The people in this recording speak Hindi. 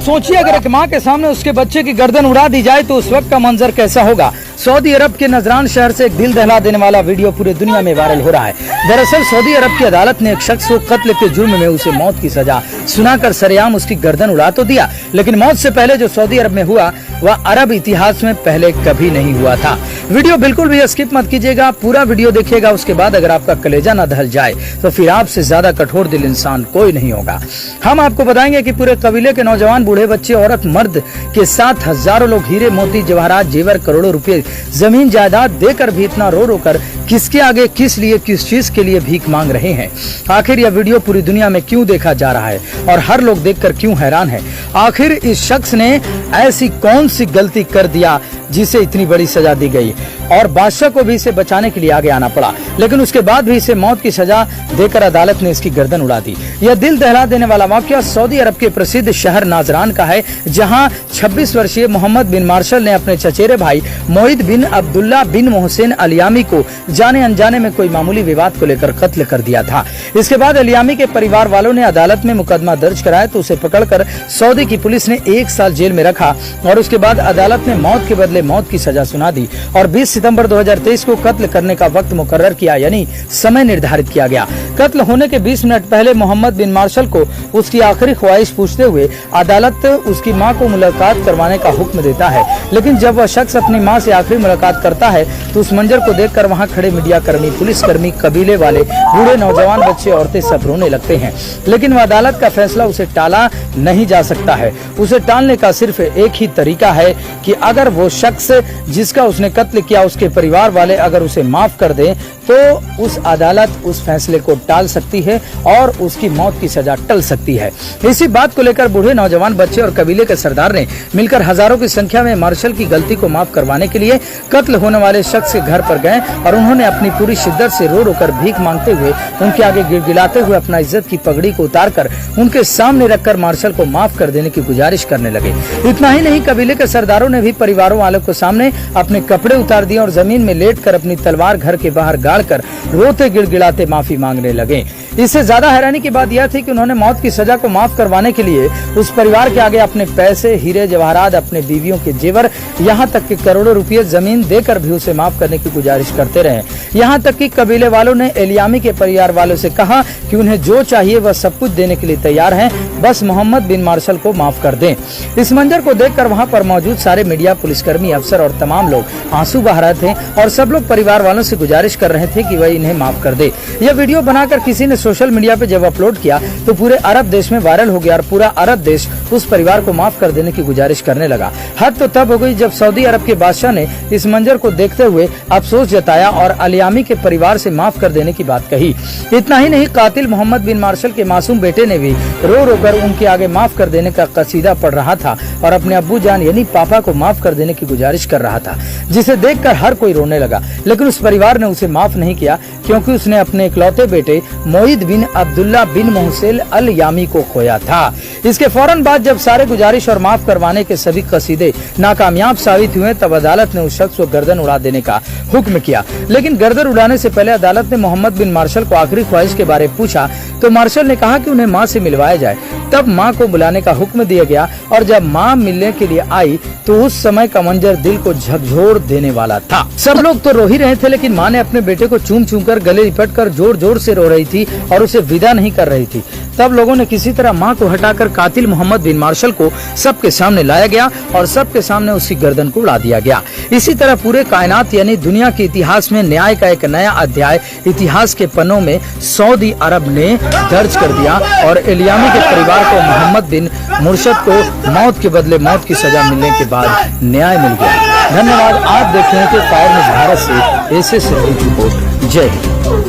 सोचिए अगर एक माँ के सामने उसके बच्चे की गर्दन उड़ा दी जाए तो उस वक्त का मंजर कैसा होगा। सऊदी अरब के नजरान शहर से एक दिल दहला देने वाला वीडियो पूरे दुनिया में वायरल हो रहा है। दरअसल सऊदी अरब की अदालत ने एक शख्स को कत्ल के जुर्म में उसे मौत की सजा सुनाकर सरेआम उसकी गर्दन उड़ा तो दिया, लेकिन मौत से पहले जो सऊदी अरब में हुआ वह अरब इतिहास में पहले कभी नहीं हुआ था। वीडियो बिल्कुल भी स्किप मत कीजिएगा, पूरा वीडियो देखिएगा। उसके बाद अगर आपका कलेजा न दहल जाए तो फिर आपसे ज्यादा कठोर दिल इंसान कोई नहीं होगा। हम आपको बताएंगे कि पूरे कबीले के नौजवान, बूढ़े, बच्चे, औरत, मर्द के साथ हजारों लोग हीरे, मोती, जवाहरात, जेवर, करोड़ों रुपए जमीन जायदाद देकर भी इतना रो रो कर किसके आगे, किस लिए, किस चीज के लिए भीख मांग रहे हैं। आखिर यह वीडियो पूरी दुनिया में क्यों देखा जा रहा है और हर लोग देखकर क्यों हैरान है। आखिर इस शख्स ने ऐसी कौन सी गलती कर दिया जिसे इतनी बड़ी सजा दी गई और बादशाह को भी इसे बचाने के लिए आगे आना पड़ा, लेकिन उसके बाद भी इसे मौत की सजा देकर अदालत ने इसकी गर्दन उड़ा दी। यह दिल दहला देने वाला वाकया सऊदी अरब के प्रसिद्ध शहर नाजरान का है, जहां 26 वर्षीय मोहम्मद बिन मार्शल ने अपने चचेरे भाई मोहिद बिन अब्दुल्ला बिन मोहसिन अलियामी को जाने अनजाने में कोई मामूली विवाद को लेकर कत्ल कर दिया था। इसके बाद अलियामी के परिवार वालों ने अदालत में मुकदमा दर्ज कराया तो उसे पकड़कर सऊदी की पुलिस ने 1 साल जेल में रखा और उसके बाद अदालत ने मौत के बदले मौत की सजा सुना दी और 20 सितंबर 2023 को कत्ल करने का वक्त मुकर्रर किया, यानी समय निर्धारित किया गया। कत्ल होने के 20 मिनट पहले मोहम्मद बिन मार्शल को उसकी आखिरी ख्वाहिश पूछते हुए अदालत उसकी मां को मुलाकात करवाने का हुक्म देता है, लेकिन जब वह शख्स अपनी मां से आखिरी मुलाकात करता है तो उस मंजर को देखकर वहां खड़े मीडिया कर्मी, पुलिस कर्मी, कबीले वाले, बूढ़े, नौजवान, बच्चे, औरतें सब रोने लगते हैं। लेकिन वह अदालत का फैसला उसे टाला नहीं जा सकता है। उसे टालने का सिर्फ एक ही तरीका है कि अगर वो शख्स जिसका उसने कत्ल किया उसके परिवार वाले अगर उसे माफ कर दें तो उस अदालत उस फैसले को टाल सकती है और उसकी मौत की सजा टल सकती है। इसी बात को लेकर बूढ़े, नौजवान, बच्चे और कबीले के सरदार ने मिलकर हजारों की संख्या में मार्शल की गलती को माफ करवाने के लिए कत्ल होने वाले शख्स के घर पर गए और उन्होंने अपनी पूरी शिद्दत से रो रो कर भीख मांगते हुए उनके आगे गिड़गिड़ाते हुए अपना इज्जत की पगड़ी को उतारकर उनके सामने रखकर मार्शल को माफ कर देने की गुजारिश करने लगे। इतना ही नहीं, कबीले के सरदारों ने भी परिवारों वालों को सामने अपने कपड़े उतार दिए और जमीन में लेटकर अपनी तलवार घर के बाहर गाड़कर रोते गिड़गिड़ाते माफी मांगने लगे। इससे ज्यादा हैरानी की बात यह थी कि उन्होंने मौत की सजा को माफ करवाने के लिए उस परिवार के आगे अपने पैसे, हीरे, जवाहरात, अपने बीवियों के जेवर, यहाँ तक कि करोड़ों रुपए जमीन देकर भी उसे माफ करने की गुजारिश करते रहे। यहाँ तक कि कबीले वालों ने अलियामी के परिवार वालों से कहा कि उन्हें जो चाहिए वह सब कुछ देने के लिए तैयार हैं, बस मोहम्मद बिन मार्शल को माफ कर दें। इस मंजर को देखकर वहाँ पर मौजूद सारे मीडिया, पुलिसकर्मी, अफसर और तमाम लोग आंसू बहा रहे थे और सब लोग परिवार वालों से गुजारिश कर रहे थे कि वह इन्हें माफ कर दे। यह वीडियो बनाकर किसी ने सोशल मीडिया पे जब अपलोड किया तो पूरे अरब देश में वायरल हो गया और पूरा अरब देश उस परिवार को माफ कर देने की गुजारिश करने लगा। हद तो तब हो गई जब सऊदी अरब के बादशाह ने इस मंजर को देखते हुए अफसोस जताया और अलियामी के परिवार से माफ कर देने की बात कही। इतना ही नहीं, कातिल मोहम्मद बिन मार्शल के मासूम बेटे ने भी रो रो कर उनके आगे माफ कर देने का कसीदा पढ़ रहा था और अपने अब्बू जान यानी पापा को माफ कर देने की गुजारिश कर रहा था, जिसे देखकर हर कोई रोने लगा। लेकिन उस परिवार ने उसे माफ नहीं किया क्योंकि उसने अपने इकलौते बेटे मोहिद बिन अब्दुल्ला बिन मोहसिन अलियामी को खोया था। इसके फौरन बाद जब सारे गुजारिश और माफ करवाने के सभी कसीदे नाकामयाब साबित हुए तब अदालत ने उस शख्स को गर्दन उड़ा देने का हुक्म किया। लेकिन गर्दन उड़ाने से पहले अदालत ने मोहम्मद बिन मार्शल को आखिरी ख्वाहिश के बारे में पूछा तो मार्शल ने कहा कि उन्हें मां से मिलवाया जाए। तब मां को बुलाने का हुक्म दिया गया और जब मां मिलने के लिए आई तो उस समय का मंजर दिल को झकझोर देने वाला था। सब लोग तो रो ही रहे थे, लेकिन मां ने अपने बेटे को चूम चूम कर गले लिपट कर जोर जोर से रो रही थी और उसे विदा नहीं कर रही थी। तब लोगों ने किसी तरह मां को हटाकर कातिल मोहम्मद बिन मार्शल को सबके सामने लाया गया और सबके सामने उसकी गर्दन को उड़ा दिया गया। इसी तरह पूरे कायनात यानी दुनिया के इतिहास में न्याय का एक नया अध्याय इतिहास के पन्नों में सऊदी अरब ने दर्ज कर दिया और अलियामी के परिवार को मोहम्मद बिन मुर्शद को मौत के बदले मौत की सजा मिलने के बाद न्याय मिल गया। धन्यवाद। आप देख रहे थे फायर न्यूज़ भारत से एसएस रिपोर्ट। जय हिंद।